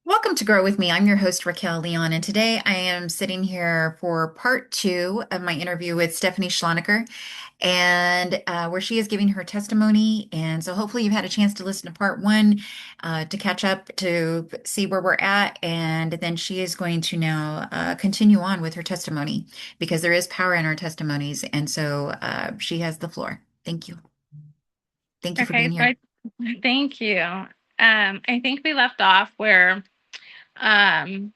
Welcome to Grow With Me. I'm your host, Raquel Leon, and today I am sitting here for part two of my interview with Stephanie Schloneker, and where she is giving her testimony. And so hopefully you've had a chance to listen to part one to catch up, to see where we're at. And then she is going to now continue on with her testimony because there is power in our testimonies. And so she has the floor. Thank you. Thank you for Okay, being so here. thank you. I think we left off where um,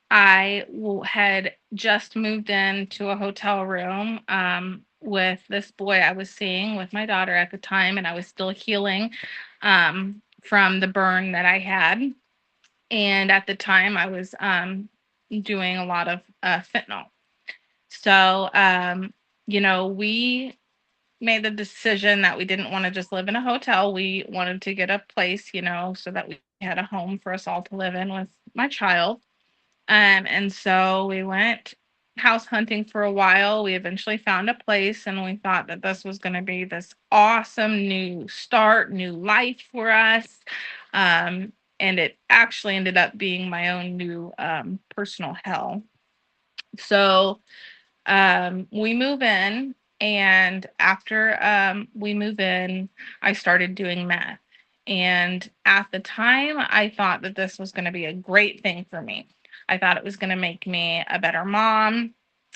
had just moved into a hotel room with this boy I was seeing with my daughter at the time, and I was still healing from the burn that I had. And at the time, I was doing a lot of fentanyl. So, we made the decision that we didn't want to just live in a hotel. We wanted to get a place, so that we had a home for us all to live in with my child. And so we went house hunting for a while. We eventually found a place, and we thought that this was going to be this awesome new start, new life for us. And it actually ended up being my own new personal hell. So we move in, and after we move in, I started doing meth. And at the time, I thought that this was going to be a great thing for me. I thought it was going to make me a better mom.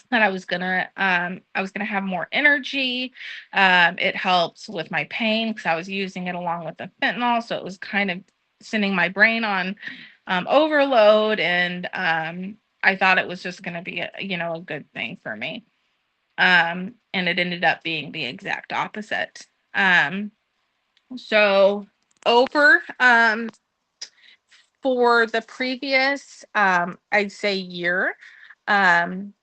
That I was gonna have more energy. It helps with my pain because I was using it along with the fentanyl, so it was kind of sending my brain on overload, and I thought it was just going to be a good thing for me. And it ended up being the exact opposite. So over for the previous, I'd say year, um,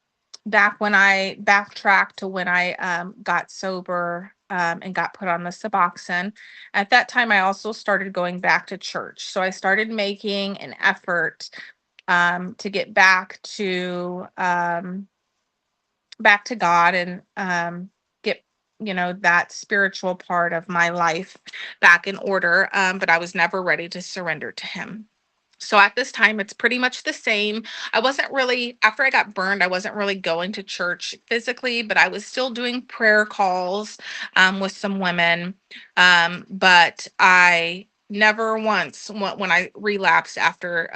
back when I backtracked to when I got sober and got put on the Suboxone, at that time I also started going back to church. So I started making an effort to get back to God and get that spiritual part of my life back in order. But I was never ready to surrender to Him. So at this time, it's pretty much the same. I wasn't really, after I got burned, I wasn't really going to church physically, but I was still doing prayer calls with some women. But I never once, when I relapsed after,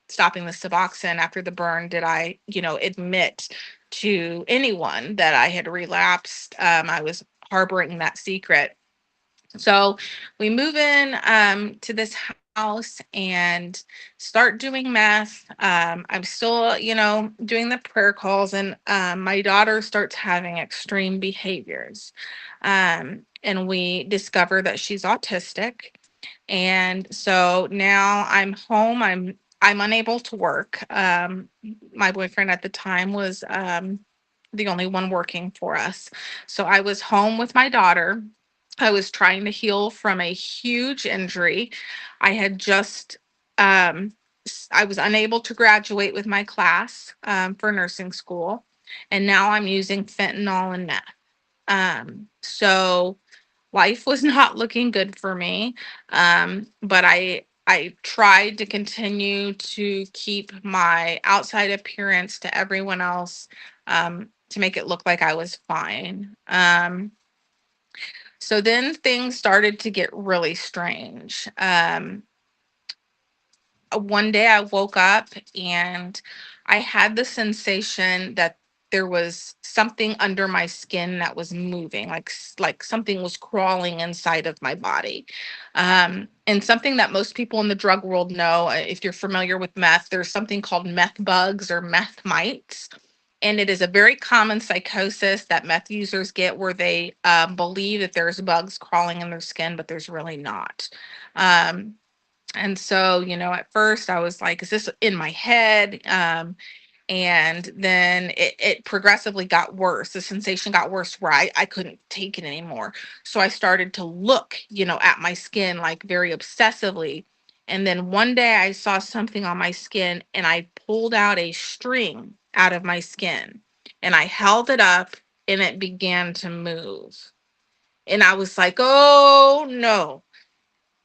stopping the Suboxone after the burn, did I, admit to anyone that I had relapsed. I was harboring that secret. So we move in to this house and start doing meth. I'm still, doing the prayer calls, and my daughter starts having extreme behaviors. And we discover that she's autistic. And so now I'm home. I'm unable to work. My boyfriend at the time was the only one working for us. So I was home with my daughter. I was trying to heal from a huge injury. I had just, I was unable to graduate with my class for nursing school. And now I'm using fentanyl and meth. So life was not looking good for me. But I tried to continue to keep my outside appearance to everyone else to make it look like I was fine. So then things started to get really strange. One day I woke up and I had the sensation that there was something under my skin that was moving, like something was crawling inside of my body. And something that most people in the drug world know, if you're familiar with meth, there's something called meth bugs or meth mites. And it is a very common psychosis that meth users get where they believe that there's bugs crawling in their skin, but there's really not. Um, and so, at first I was like, is this in my head? And then it progressively got worse. The sensation got worse where I couldn't take it anymore. So I started to look, at my skin like very obsessively. And then one day I saw something on my skin and I pulled out a string out of my skin and I held it up and it began to move. And I was like, oh no.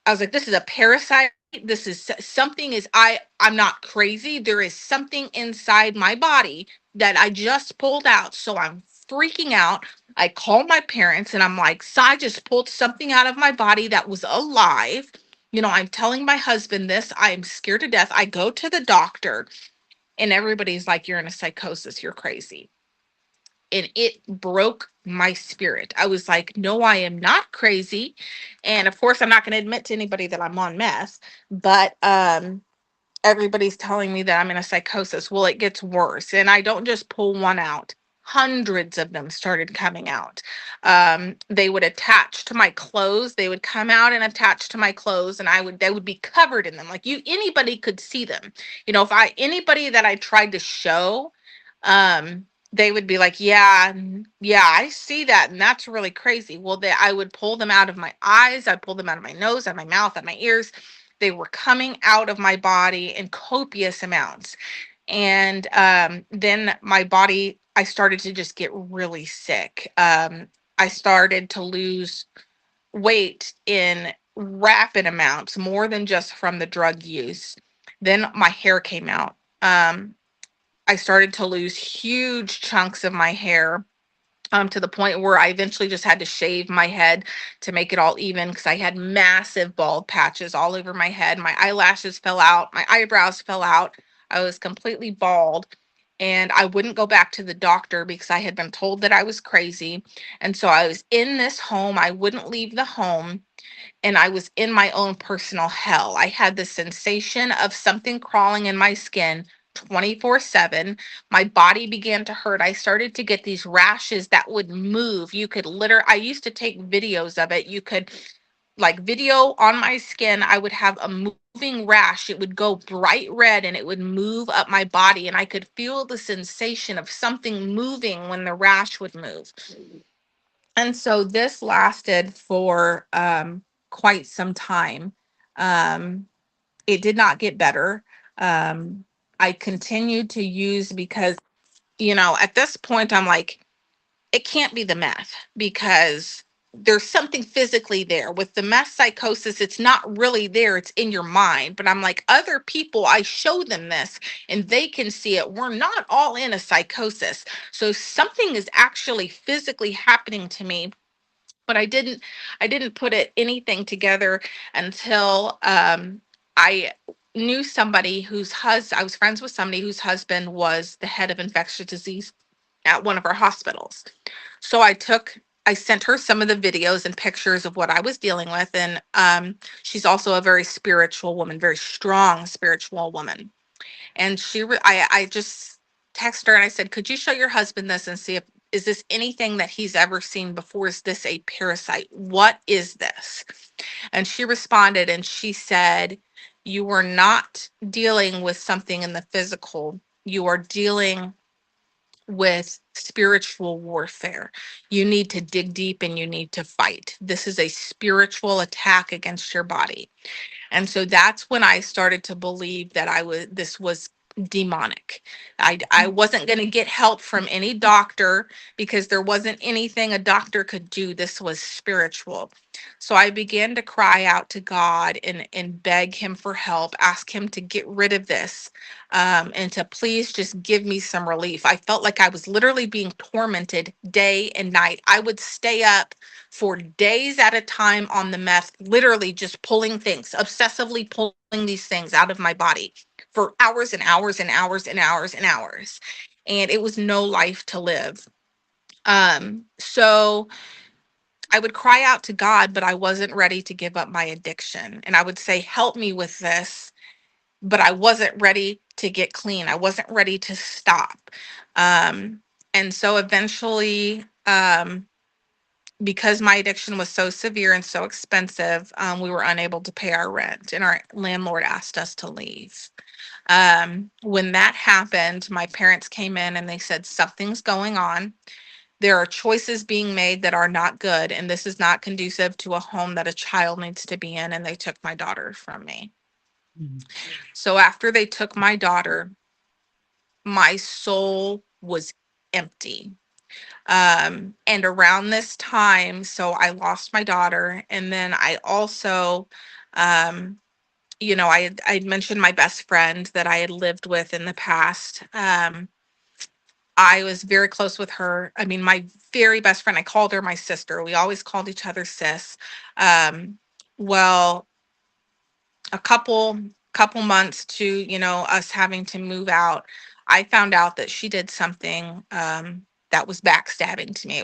I was like, this is a parasite This is something is I'm not crazy. There is something inside my body that I just pulled out. So I'm freaking out. I called my parents and I'm like, so I just pulled something out of my body that was alive. I'm telling my husband this. I'm scared to death. I go to the doctor and everybody's like, you're in a psychosis. You're crazy. And it broke my spirit. I was like, no, I am not crazy. And of course, I'm not going to admit to anybody that I'm on meth, but everybody's telling me that I'm in a psychosis. Well, it gets worse. And I don't just pull one out. Hundreds of them started coming out. They would attach to my clothes. They would come out and attach to my clothes, and they would be covered in them. Like anybody could see them. If anybody that I tried to show, they would be like, yeah, yeah, I see that. And that's really crazy. Well, I would pull them out of my eyes. I'd pull them out of my nose, out of my mouth, out of my ears. They were coming out of my body in copious amounts. And then my body, I started to just get really sick. I started to lose weight in rapid amounts, more than just from the drug use. Then my hair came out. I started to lose huge chunks of my hair, to the point where I eventually just had to shave my head to make it all even because I had massive bald patches all over my head. My eyelashes fell out, my eyebrows fell out. I was completely bald. And I wouldn't go back to the doctor because I had been told that I was crazy. And so I was in this home. I wouldn't leave the home, and I was in my own personal hell. I had the sensation of something crawling in my skin 24/7. My body began to hurt. I started to get these rashes that would move. I used to take videos of it. You could, like, video on my skin. I would have a moving rash. It would go bright red and it would move up my body. And I could feel the sensation of something moving when the rash would move. And so this lasted for quite some time. Um, it did not get better. Um, I continued to use because, at this point, I'm like, it can't be the meth because there's something physically there. With the meth psychosis, it's not really there, it's in your mind. But I'm like, other people, I show them this and they can see it. We're not all in a psychosis. So something is actually physically happening to me, but I didn't put anything together until I knew somebody I was friends with somebody whose husband was the head of infectious disease at one of our hospitals. So I sent her some of the videos and pictures of what I was dealing with. And she's also a very spiritual woman, very strong spiritual woman. And I just texted her and I said, could you show your husband this and see if is this anything that he's ever seen before? Is this a parasite? What is this? And she responded and she said, you are not dealing with something in the physical. You are dealing with spiritual warfare. You need to dig deep and you need to fight. This is a spiritual attack against your body. And so that's when I started to believe that this was demonic. I wasn't going to get help from any doctor because there wasn't anything a doctor could do. This was spiritual. So I began to cry out to God and beg him for help, ask him to get rid of this, and to please just give me some relief. I felt like I was literally being tormented day and night. I would stay up for days at a time on the meth, literally just pulling things, obsessively pulling these things out of my body for hours and hours and hours and hours and hours. And it was no life to live. So I would cry out to God, but I wasn't ready to give up my addiction. And I would say, help me with this, but I wasn't ready to get clean. I wasn't ready to stop. And so eventually, because my addiction was so severe and so expensive, we were unable to pay our rent, and our landlord asked us to leave. When that happened, my parents came in and they said, something's going on. There are choices being made that are not good, and this is not conducive to a home that a child needs to be in. And they took my daughter from me. Mhm. So after they took my daughter, my soul was empty. And around this time, so I lost my daughter, and then I also um I'd mentioned my best friend that I had lived with in the past. I was very close with her. I mean, my very best friend, I called her my sister. We always called each other sis. Um, well, a couple months to, us having to move out, I found out that she did something that was backstabbing to me.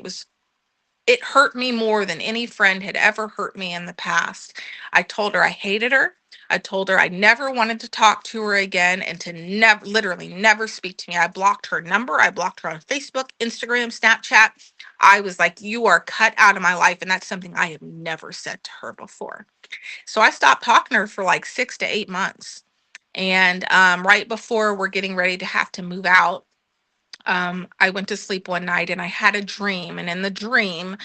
It hurt me more than any friend had ever hurt me in the past. I told her I hated her. I told her I never wanted to talk to her again and to never, literally never speak to me. I blocked her number. I blocked her on Facebook, Instagram, Snapchat. I was like, you are cut out of my life. And that's something I have never said to her before. So I stopped talking to her for like 6 to 8 months. And right before we're getting ready to have to move out, I went to sleep one night and I had a dream. And in the dream,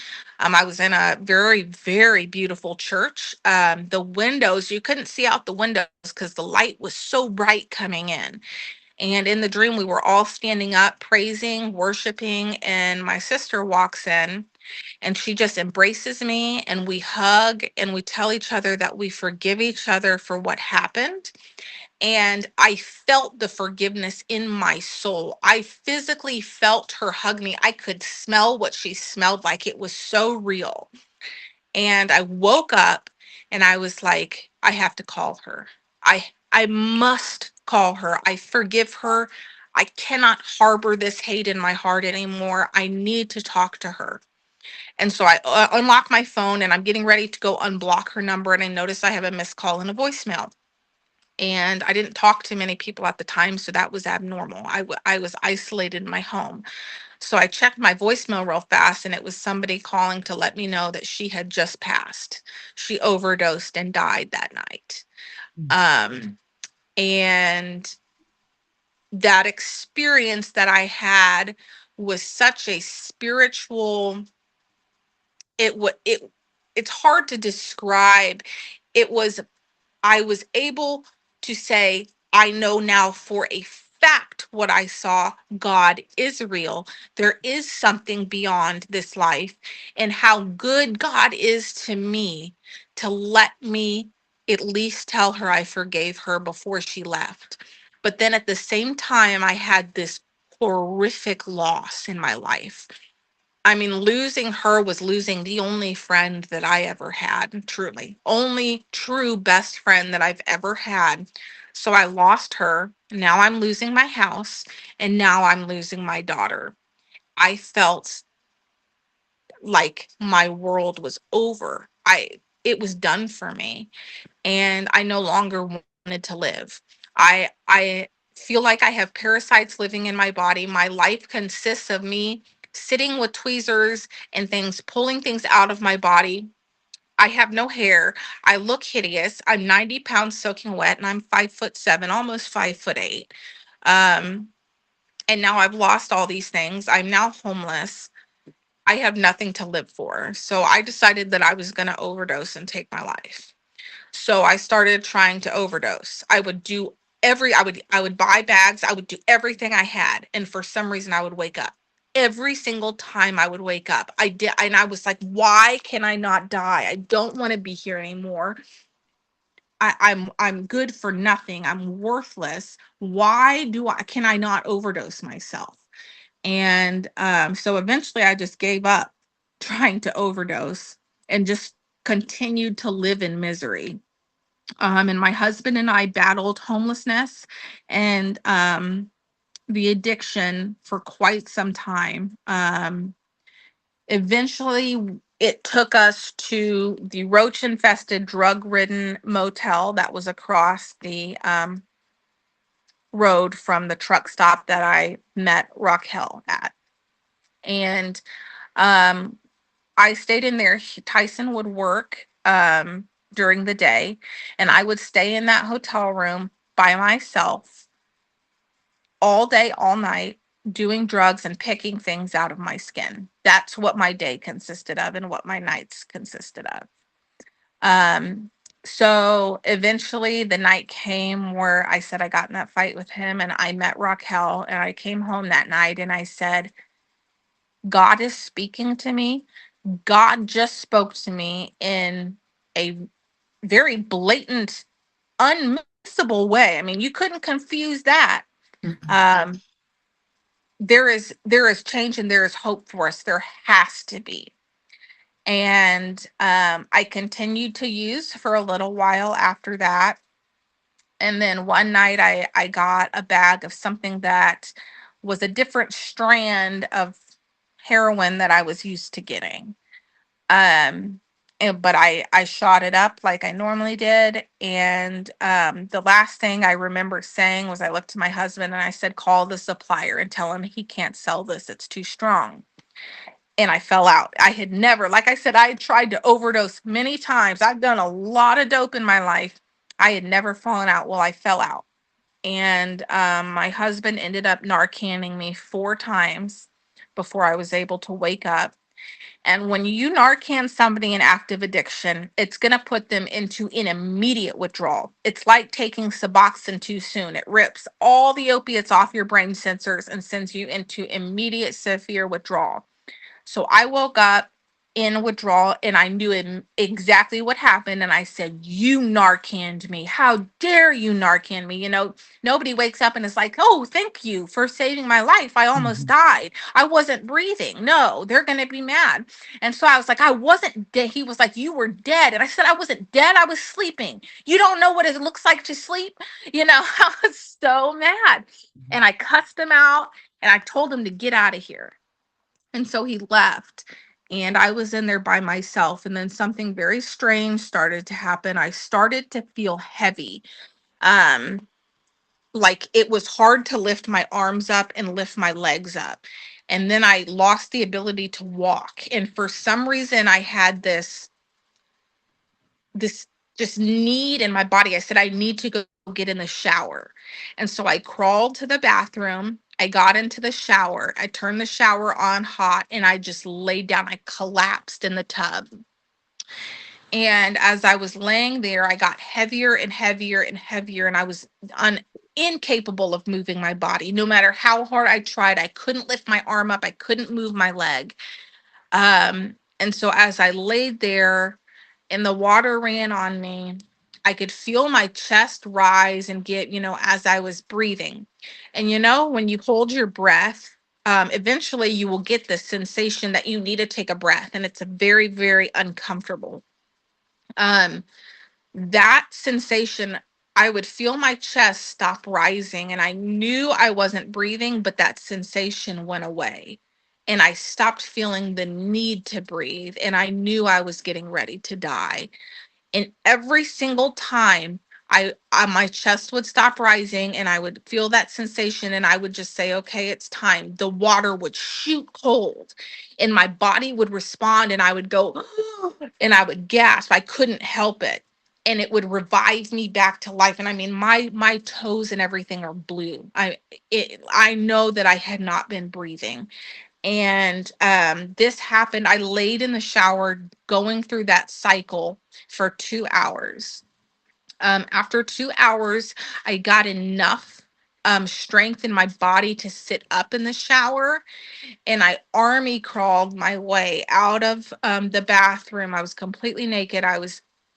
I was in a very, very beautiful church. The windows, you couldn't see out the windows because the light was so bright coming in. And in the dream, we were all standing up, praising, worshiping. And my sister walks in and she just embraces me and we hug and we tell each other that we forgive each other for what happened. And I felt the forgiveness in my soul. I physically felt her hug me. I could smell what she smelled like. It was so real. And I woke up and I was like, I have to call her. I must call her. I forgive her. I cannot harbor this hate in my heart anymore. I need to talk to her. And so I unlock my phone and I'm getting ready to go unblock her number. And I notice I have a missed call and a voicemail. And I didn't talk to many people at the time, so that was abnormal. I was isolated in my home. So I checked my voicemail real fast, and it was somebody calling to let me know that she had just passed. She overdosed and died that night. Um, and that experience that I had was such a spiritual, it's hard to describe. It was I was able to say, I know now for a fact what I saw. God is real. There is something beyond this life, and how good God is to me to let me at least tell her I forgave her before she left. But then at the same time, I had this horrific loss in my life. I mean, losing her was losing the only friend that I ever had, truly. Only true best friend that I've ever had. So I lost her. Now I'm losing my house, and now I'm losing my daughter. I felt like my world was over. It was done for me, and I no longer wanted to live. I feel like I have parasites living in my body. My life consists of me sitting with tweezers and things, pulling things out of my body. I have no hair. I look hideous. I'm 90 pounds soaking wet, and I'm 5'7", almost 5'8". Um, and now I've lost all these things. I'm now homeless. I have nothing to live for. So I decided that I was going to overdose and take my life. So I started trying to overdose. I would buy bags, I would do everything I had. And for some reason I would wake up. Every single time I would wake up. I did, and I was like, why can I not die? I don't want to be here anymore. I'm good for nothing. I'm worthless. Why do I can I not overdose myself? And so eventually I just gave up trying to overdose and just continued to live in misery. And my husband and I battled homelessness and the addiction for quite some time. Eventually, it took us to the roach infested, drug ridden motel that was across the road from the truck stop that I met Raquel at. And um, I stayed in there. Tyson would work during the day, and I would stay in that hotel room by myself all day, all night, doing drugs and picking things out of my skin. That's what my day consisted of and what my nights consisted of. Um, so eventually the night came where I said I got in that fight with him and I met Raquel and I came home that night and I said, God is speaking to me. God just spoke to me in a very blatant, unmissable way. I mean, you couldn't confuse that. Mhm. Um, there is change and there is hope for us. There has to be. And I continued to use for a little while after that. And then one night I got a bag of something that was a different strand of heroin that I was used to getting. Um but I shot it up like I normally did, and the last thing I remember saying was I looked to my husband and I said, call the supplier and tell him he can't sell this, it's too strong. And I fell out. I had never, like I said, I had tried to overdose many times. I've done a lot of dope in my life. I had never fallen out. Well, I fell out. And my husband ended up Narcaning me 4 times before I was able to wake up. And when you Narcan somebody in active addiction, it's going to put them into an immediate withdrawal. It's like taking Suboxone too soon. It rips all the opiates off your brain sensors and sends you into immediate severe withdrawal. So I woke up in withdrawal and I knew exactly what happened. And I said, you Narcaned me. How dare you Narcan me? Nobody wakes up and is like, oh, thank you for saving my life. I almost Mhm. died. I wasn't breathing. No, they're going to be mad. And so I was like, I wasn't dead. He was like, you were dead. And I said, I wasn't dead. I was sleeping. You don't know what it looks like to sleep. I was so mad. And I cussed him out and I told him to get out of here. And so he left. And I was in there by myself. And then something very strange started to happen. I started to feel heavy. Um, like it was hard to lift my arms up and lift my legs up. And then I lost the ability to walk. And for some reason, I had this just need in my body. I said, I need to go get in the shower. And so I crawled to the bathroom. I got into the shower. I turned the shower on hot and I just laid down. I collapsed in the tub. And as I was laying there, I got heavier and heavier and heavier. And I was incapable of moving my body. No matter how hard I tried, I couldn't lift my arm up. I couldn't move my leg. And so as I laid there and the water ran on me, I could feel my chest rise and get, as I was breathing. And when you hold your breath, eventually you will get the sensation that you need to take a breath. And it's a very, very uncomfortable. Um, that sensation, I would feel my chest stop rising and I knew I wasn't breathing, but that sensation went away. And I stopped feeling the need to breathe. And I knew I was getting ready to die. And every single time my chest would stop rising and I would feel that sensation and I would just say, okay, it's time. The water would shoot cold and my body would respond and I would go and I would gasp. I couldn't help it. And it would revive me back to life. And I mean, my toes and everything are blue. I know that I had not been breathing. And this happened. I laid in the shower going through that cycle for 2 hours. After 2 hours, I got enough strength in my body to sit up in the shower, and I army crawled my way out of the bathroom. I was completely naked.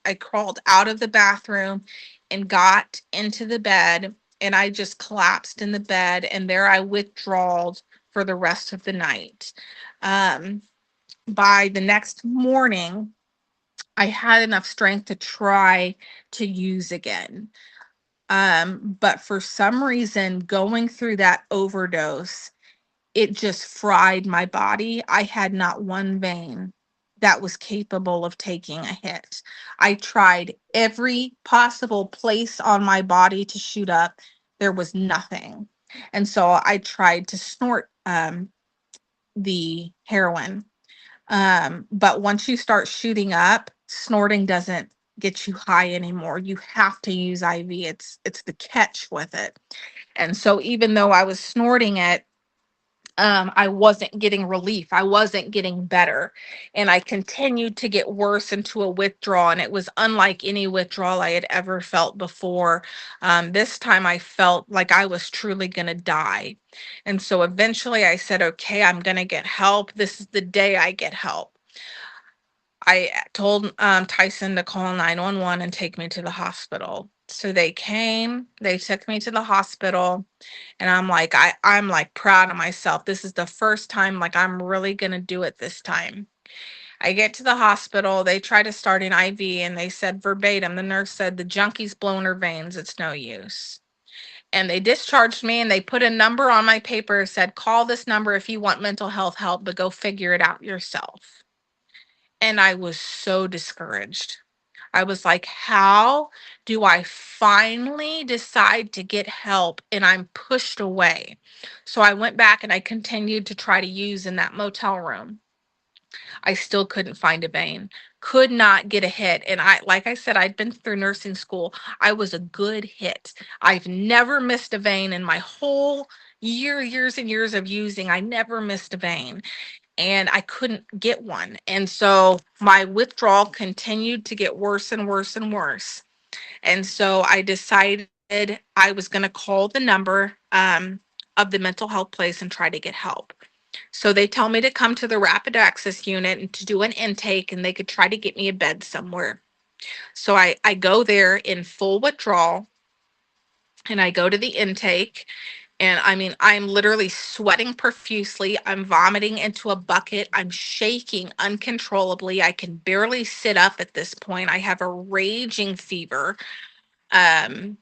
I crawled out of the bathroom and got into the bed, and I just collapsed in the bed, and there I withdrawed for the rest of the night. Um, by the next morning, I had enough strength to try to use again. But for some reason, going through that overdose, it just fried my body. I had not one vein that was capable of taking a hit. I tried every possible place on my body to shoot up. There was nothing. And so I tried to snort the heroin. But once you start shooting up, snorting doesn't get you high anymore. You have to use IV. It's the catch with it. And so even though I was snorting it, I wasn't getting relief. I wasn't getting better. And I continued to get worse into a withdrawal. And it was unlike any withdrawal I had ever felt before. This time I felt like I was truly going to die. And so eventually I said, okay, I'm going to get help. This is the day I get help. I told Tyson to call 911 and take me to the hospital. So they came, they took me to the hospital, and I'm like proud of myself. This is the first time like I'm really gonna do it this time. I get to the hospital, they try to start an IV and they said verbatim, the nurse said, the junkie's blown her veins, it's no use. And they discharged me and they put a number on my paper, said, call this number if you want mental health help, but go figure it out yourself. And I was so discouraged. I was like, how do I finally decide to get help? And I'm pushed away. So I went back and I continued to try to use in that motel room. I still couldn't find a vein, could not get a hit. And like I said, I'd been through nursing school. I was a good hit. I've never missed a vein in my whole years and years of using. I never missed a vein and I couldn't get one. And so my withdrawal continued to get worse and worse and worse. And so I decided I was going to call the number of the mental health place and try to get help. So they tell me to come to the rapid access unit and to do an intake, and they could try to get me a bed somewhere. So I go there in full withdrawal and I go to the intake. And I mean, I'm literally sweating profusely. I'm vomiting into a bucket. I'm shaking uncontrollably. I can barely sit up at this point. I have a raging fever. Um,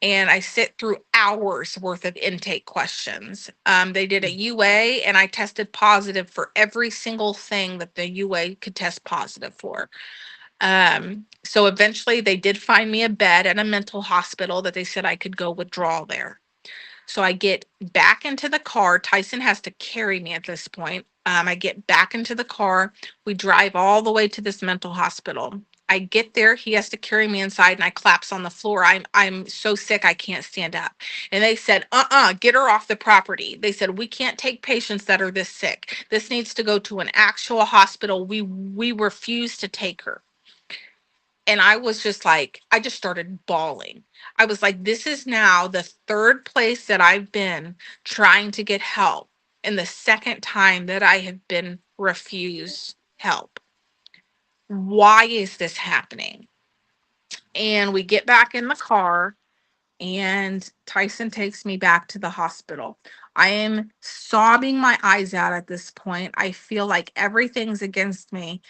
and I sit through hours worth of intake questions. They did a UA, and I tested positive for every single thing that the UA could test positive for. So eventually, they did find me a bed at a mental hospital that they said I could go withdraw there. So I get back into the car. Tyson has to carry me at this point. I get back into the car. We drive all the way to this mental hospital. I get there. He has to carry me inside, and I collapse on the floor. I'm so sick I can't stand up. And they said, get her off the property. They said we can't take patients that are this sick. This needs to go to an actual hospital. We refuse to take her. And I was just like, I just started bawling. I was like, this is now the third place that I've been trying to get help, and the second time that I have been refused help. Why is this happening? And we get back in the car, and Tyson takes me back to the hospital. I am sobbing my eyes out at this point. I feel like everything's against me.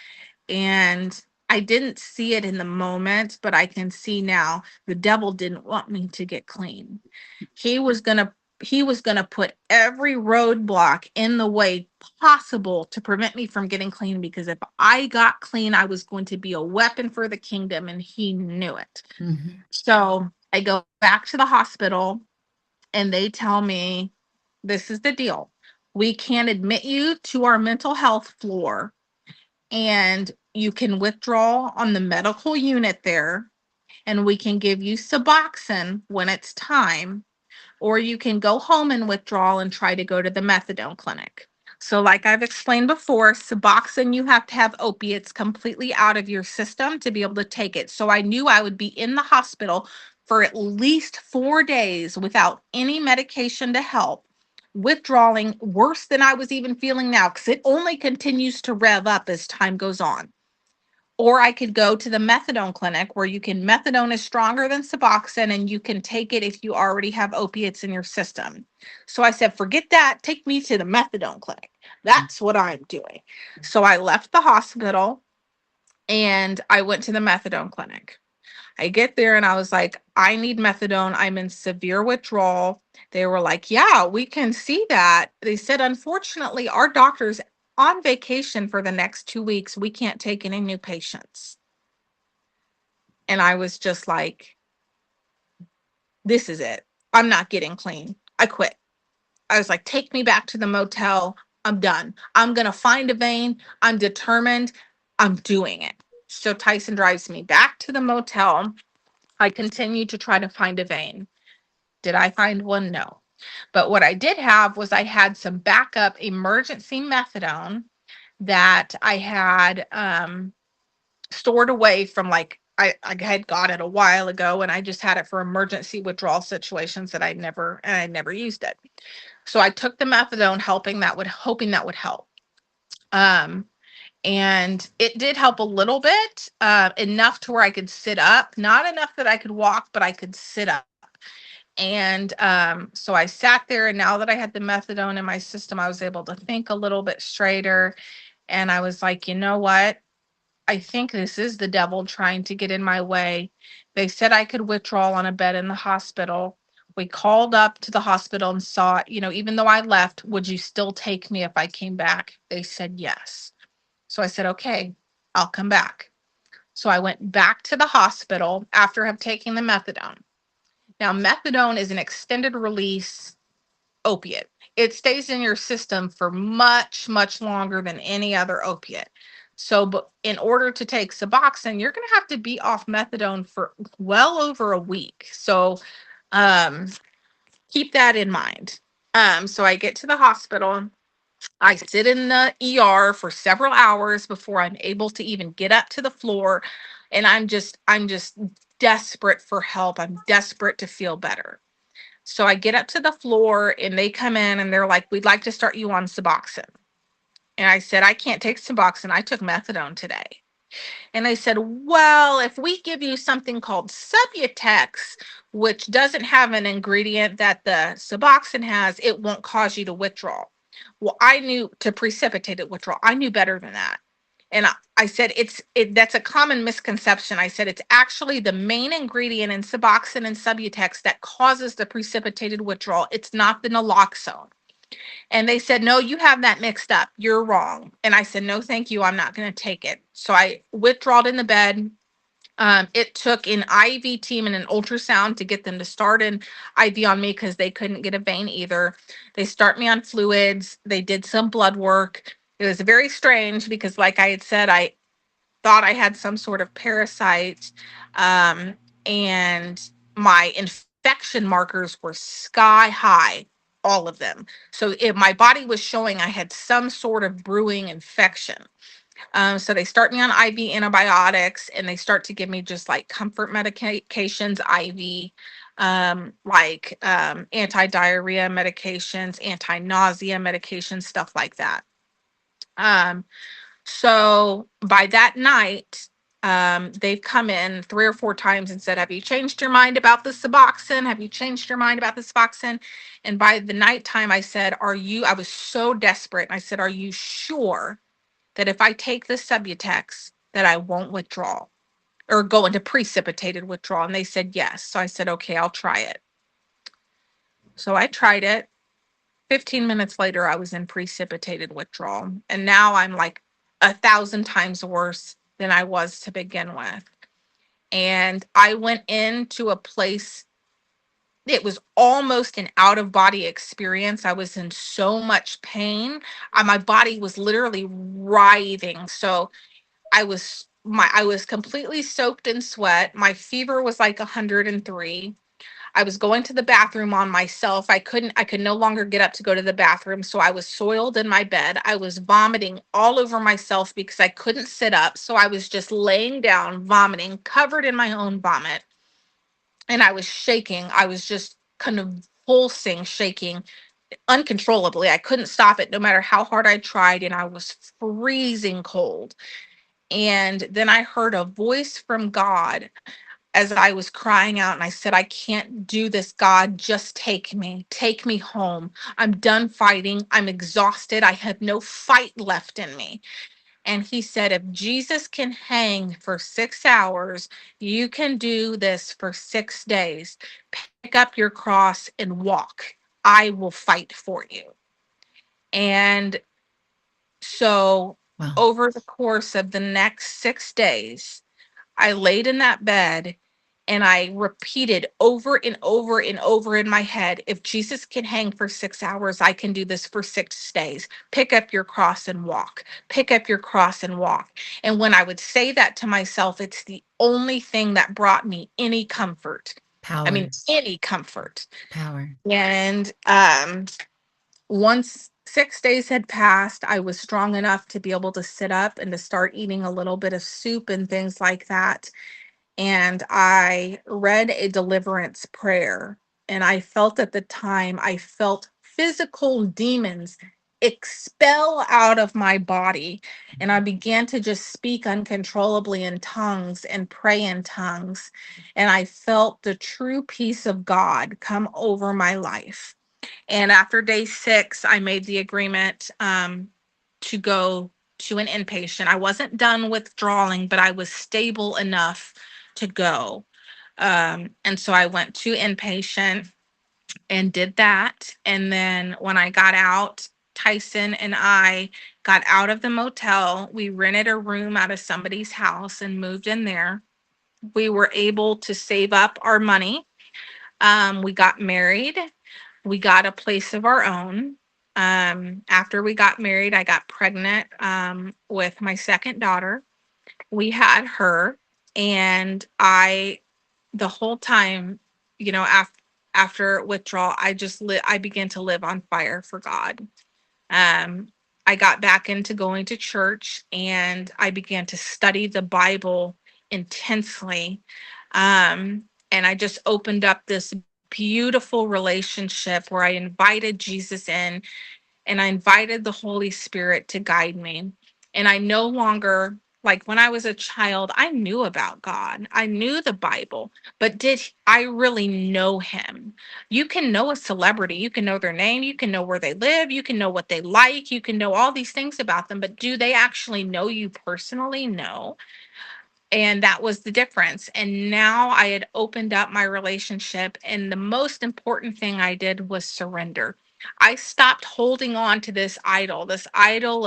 And I didn't see it in the moment, but I can see now the devil didn't want me to get clean. He was going to he was going to put every roadblock in the way possible to prevent me from getting clean, because if I got clean, I was going to be a weapon for the kingdom, and he knew it. Mhm. So I go back to the hospital and they tell me, this is the deal. We can't admit you to our mental health floor, and you can withdraw on the medical unit there, and we can give you Suboxone when it's time, or you can go home and withdraw and try to go to the methadone clinic. So, like I've explained before, Suboxone, you have to have opiates completely out of your system to be able to take it. So, I knew I would be in the hospital for at least 4 days without any medication to help, withdrawing worse than I was even feeling now, because it only continues to rev up as time goes on. Or I could go to the methadone clinic, where methadone is stronger than Suboxone, and you can take it if you already have opiates in your system. So I said, forget that. Take me to the methadone clinic. That's what I'm doing. So I left the hospital and I went to the methadone clinic. I get there and I was like, I need methadone. I'm in severe withdrawal. They were like, yeah, we can see that. They said, unfortunately, our doctor's on vacation for the next 2 weeks. We can't take any new patients. And I was just like, this is it. I'm not getting clean. I quit. I was like, take me back to the motel. I'm done. I'm going to find a vein. I'm determined. I'm doing it. So Tyson drives me back to the motel. I continue to try to find a vein. Did I find one? No. But what I did have was I had some backup emergency methadone that I had stored away from, like, I had got it a while ago, and I just had it for emergency withdrawal situations that I never used it. So I took the methadone, hoping that would help. Um, And it did help a little bit, enough to where I could sit up, not enough that I could walk, but I could sit up. And so I sat there, and now that I had the methadone in my system, I was able to think a little bit straighter. And I was like, you know what? I think this is the devil trying to get in my way. They said I could withdraw on a bed in the hospital. We called up to the hospital and saw, even though I left, would you still take me if I came back? They said yes. So I said, okay, I'll come back. So I went back to the hospital after have taken the methadone. Now, methadone is an extended release opiate. It stays in your system for much, much longer than any other opiate. So, but in order to take Suboxone, you're going to have to be off methadone for well over a week. So, um, keep that in mind. So I get to the hospital. I sit in the ER for several hours before I'm able to even get up to the floor, and I'm just desperate for help. I'm desperate to feel better. So I get up to the floor, and they come in and they're like, "We'd like to start you on Suboxone." And I said, "I can't take Suboxone. I took methadone today." And they said, "Well, if we give you something called Subutex, which doesn't have an ingredient that the Suboxone has, it won't cause you to withdraw." Well, I knew to precipitated withdrawal. I knew better than that. And I said, that's a common misconception. I said, it's actually the main ingredient in Suboxone and Subutex that causes the precipitated withdrawal. It's not the naloxone. And they said, "No, you have that mixed up. You're wrong." And I said, "No, thank you. I'm not going to take it." So I withdrawed in the bed. It took an IV team and an ultrasound to get them to start an IV on me because they couldn't get a vein either. They start me on fluids. They did some blood work. It was very strange because, like I had said, I thought I had some sort of parasite, um, and my infection markers were sky high, all of them. So my body was showing I had some sort of brewing infection. So they start me on IV antibiotics, and they start to give me just like comfort medications, IV, like anti-diarrhea medications, anti-nausea medications, stuff like that. Um, so by that night, they've come in 3 or 4 times and said, "Have you changed your mind about the Suboxone? Have you changed your mind about the Suboxone?" And by the nighttime, I said, I was so desperate. I said, "Are you sure that if I take the Subutex, that I won't withdraw or go into precipitated withdrawal?" And they said, yes. So I said, okay, I'll try it. So I tried it. 15 minutes later, I was in precipitated withdrawal. And now I'm like 1,000 times worse than I was to begin with. And I went into a place, it was almost an out of body experience. I was in so much pain. My body was literally writhing. So I was completely soaked in sweat. My fever was like 103. I was going to the bathroom on myself. I could no longer get up to go to the bathroom. So I was soiled in my bed. I was vomiting all over myself because I couldn't sit up. So I was just laying down, vomiting, covered in my own vomit. And I was shaking. I was just convulsing, shaking uncontrollably. I couldn't stop it no matter how hard I tried. And I was freezing cold. And then I heard a voice from God as I was crying out, and I said, "I can't do this, God. Just take me home. I'm done fighting. I'm exhausted. I have no fight left in me." And he said, "If Jesus can hang for 6 hours, you can do this for 6 days. Pick up your cross and walk. I will fight for you." And so, Wow. over the course of the next 6 days, I laid in that bed and I repeated over and over and over in my head, "If Jesus can hang for 6 hours, I can do this for 6 days. Pick up your cross and walk. Pick up your cross and walk." And when I would say that to myself, it's the only thing that brought me any comfort. I Power, mean, any comfort. power. And once 6 days had passed, I was strong enough to be able to sit up and to start eating a little bit of soup and things like that. And I read a deliverance prayer. And I felt at the time, I felt physical demons expel out of my body. And I began to just speak uncontrollably in tongues and pray in tongues. And I felt the true peace of God come over my life. And after day 6, I made the agreement to go to an inpatient. I wasn't done withdrawing, but I was stable enough to go. And so I went to inpatient and did that. And then when I got out, Tyson and I got out of the motel. We rented a room out of somebody's house and moved in there. We were able to save up our money. We got married. We got a place of our own. After we got married, I got pregnant with my second daughter. We had her, and the whole time, after withdrawal, I began to live on fire for God. Um, I got back into going to church, and I began to study the Bible intensely. And I just opened up this beautiful relationship where I invited Jesus in, and I invited the Holy Spirit to guide me. And I no longer, like when I was a child, I knew about God, I knew the Bible, but did I really know Him? You can know a celebrity, you can know their name, you can know where they live, you can know what they like, you can know all these things about them, but do they actually know you personally? No. And that was the difference. And now I had opened up my relationship, and the most important thing I did was surrender. I stopped holding on to this idol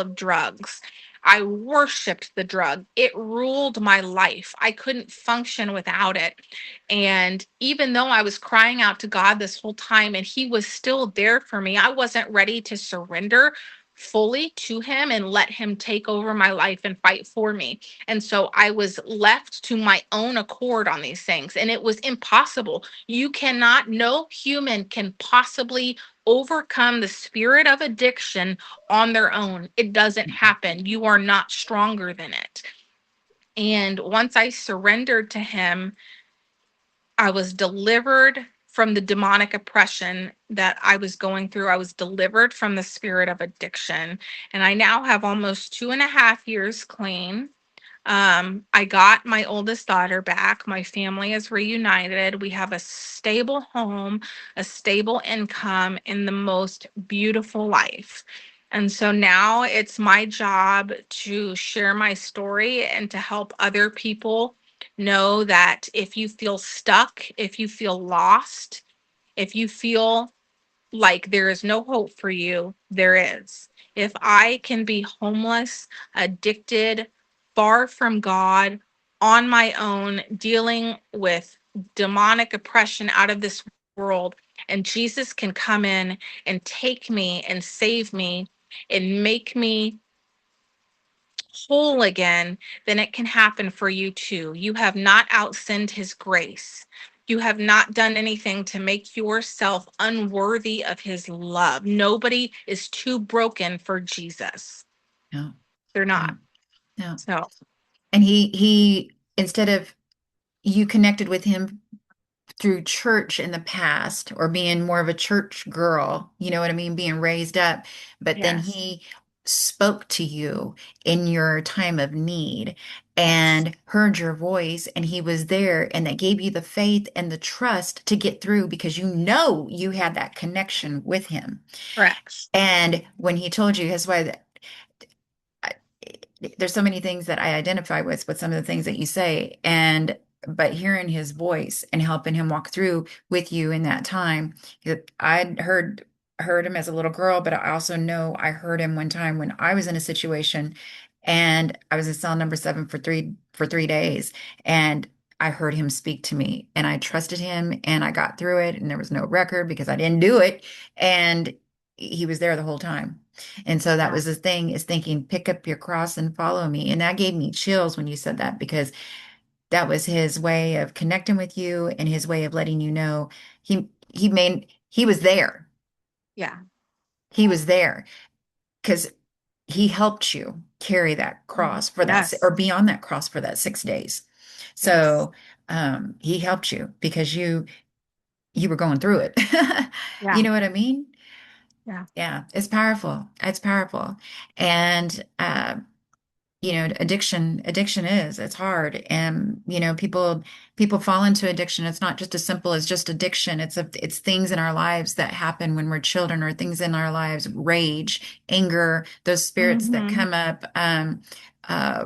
of drugs. I worshiped the drug. It ruled my life. I couldn't function without it. And even though I was crying out to God this whole time and He was still there for me, I wasn't ready to surrender fully to Him and let Him take over my life and fight for me. And so I was left to my own accord on these things, and it was impossible. You cannot, no human can possibly overcome the spirit of addiction on their own. It doesn't happen. You are not stronger than it. And once I surrendered to Him, I was delivered from the demonic oppression that I was going through. I was delivered from the spirit of addiction. And I now have almost 2.5 years clean. I got my oldest daughter back. My family is reunited. We have a stable home, a stable income, and the most beautiful life. And so now it's my job to share my story and to help other people know that if you feel stuck, if you feel lost, if you feel like there is no hope for you, there is. If I can be homeless, addicted, far from God, on my own, dealing with demonic oppression out of this world, and Jesus can come in and take me and save me and make me whole again, then it can happen for you too. You have not outsinned His grace. You have not done anything to make yourself unworthy of His love. Nobody is too broken for Jesus. No, They're not. no, no. So, And he instead of you connected with him through church in the past or being more of a church girl, you know what I mean, being raised up, but then yes, he spoke to you in your time of need yes, and heard your voice and he was there and that gave you the faith and the trust to get through because you know you had that connection with him. correct. And when he told you, that's why I, there's so many things that I identify with some of the things that you say. And but hearing his voice and helping him walk through with you in that time, I'd heard him as a little girl, but I also know I heard him one time when I was in a situation and I was in cell number 7 for 3 days and I heard him speak to me and I trusted him and I got through it and there was no record because I didn't do it and he was there the whole time. And so that Yeah, was the thing is thinking, pick up your cross and follow me. And that gave me chills when you said that because that was his way of connecting with you and his way of letting you know he was there. yeah, He was there because he helped you carry that cross for that yes, or be on that cross for that 6 days. yes, So he helped you because you were going through it. You yeah, know what I mean? Yeah. Yeah, it's powerful. It's powerful. And addiction is, it's hard. And, people fall into addiction. It's not just as simple as just addiction. It's things in our lives that happen when we're children, or things in our lives, rage, anger, those spirits that Mm-hmm. come up,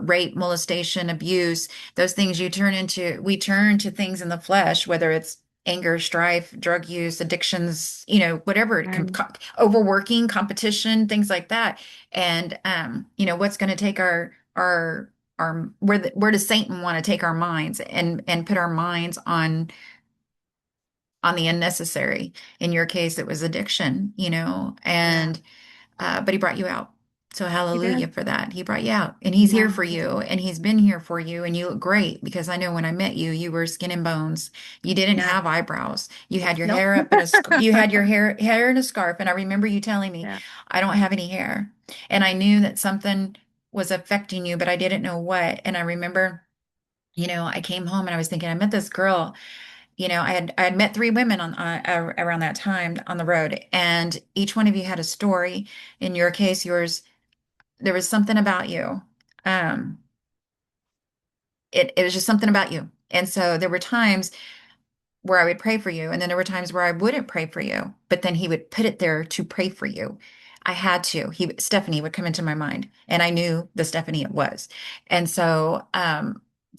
rape, molestation, abuse, those things we turn to things in the flesh, whether it's anger, strife, drug use, addictions, whatever, Right. overworking, competition, things like that. And what's going to take our where does Satan want to take our minds and put our minds on the unnecessary? In your case, it was addiction, Yeah. and but he brought you out. So He hallelujah did. for that. He brought you out, and he's here Yeah. for you, and he's been here for you, and you look great, because I know when I met you, you were skin and bones. You didn't Yeah. have eyebrows. You had your Nope. hair up in you had your hair in a scarf, and I remember you telling me, Yeah. I don't have any hair. And I knew that something was affecting you, but I didn't know what. And I remember, I came home and I was thinking, I met this girl. I had met three women around that time on the road, and each one of you had a story. In your case, yours, there was something about you. Um, it was just something about you. And so there were times where I would pray for you, and then there were times where I wouldn't pray for you, but then he would put it there to pray for you. I had to. Stephanie would come into my mind, and I knew the Stephanie it was. And so,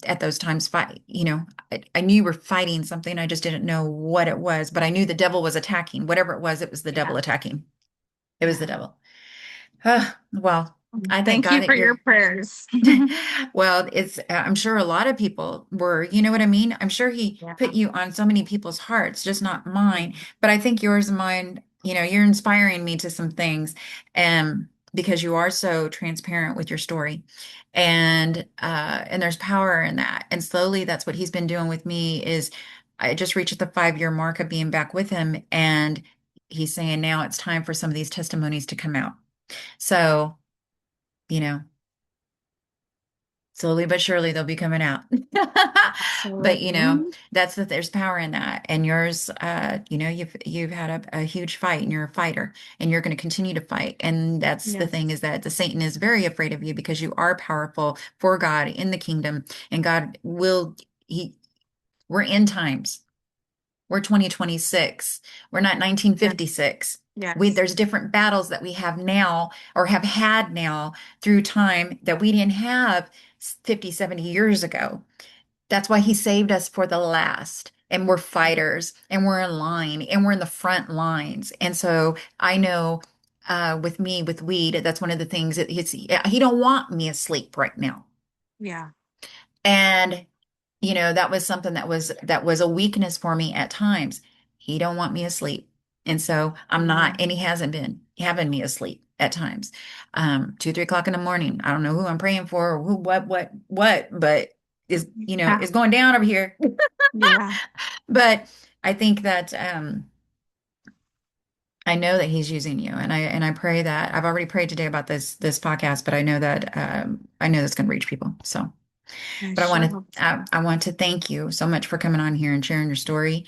at those times, I knew you were fighting something. I just didn't know what it was, but I knew the devil was attacking. Whatever it was the devil Yeah. attacking. It was the Yeah. devil. Well, I thank Thank God you that for your you're. prayers. Well, I'm sure a lot of people were, you know what I mean? I'm sure he Yeah. put you on so many people's hearts, just not mine. Mhm. But I think yours and mine, you're inspiring me to some things, because you are so transparent with your story. And there's power in that. And slowly that's what he's been doing with me. Is I just reached the 5-year mark of being back with him, and he's saying now it's time for some of these testimonies to come out. So, you know, slowly but surely they'll be coming out. But Absolutely. there's power in that. And yours, you've had a huge fight, and you're a fighter, and you're going to continue to fight. And that's the thing, is Yes. that the Satan is very afraid of you, because you are powerful for God in the kingdom. And God will, he we're in times. We're 2026. We're not Yeah. 1956. Yes. There's different battles that we have now, or have had now, through time, that we didn't have 50, 70 years ago. That's why he saved us for the last. And we're fighters, and we're in line, and we're in the front lines. And so I know, with me, with weed, that's one of the things that he don't want me asleep right now. Yeah. And that was something that was a weakness for me at times. He don't want me asleep. And so I'm not, Yeah. and he hasn't been having me asleep at times. 2, 3 o'clock in the morning. I don't know who I'm praying for, or who, what, but Yeah. is going down over here. Yeah. But I think that, I know that he's using you, and I pray that I've already prayed today about this podcast, but I know that's going to reach people. So. I But sure hope so. I want to thank you so much for coming on here and sharing your story.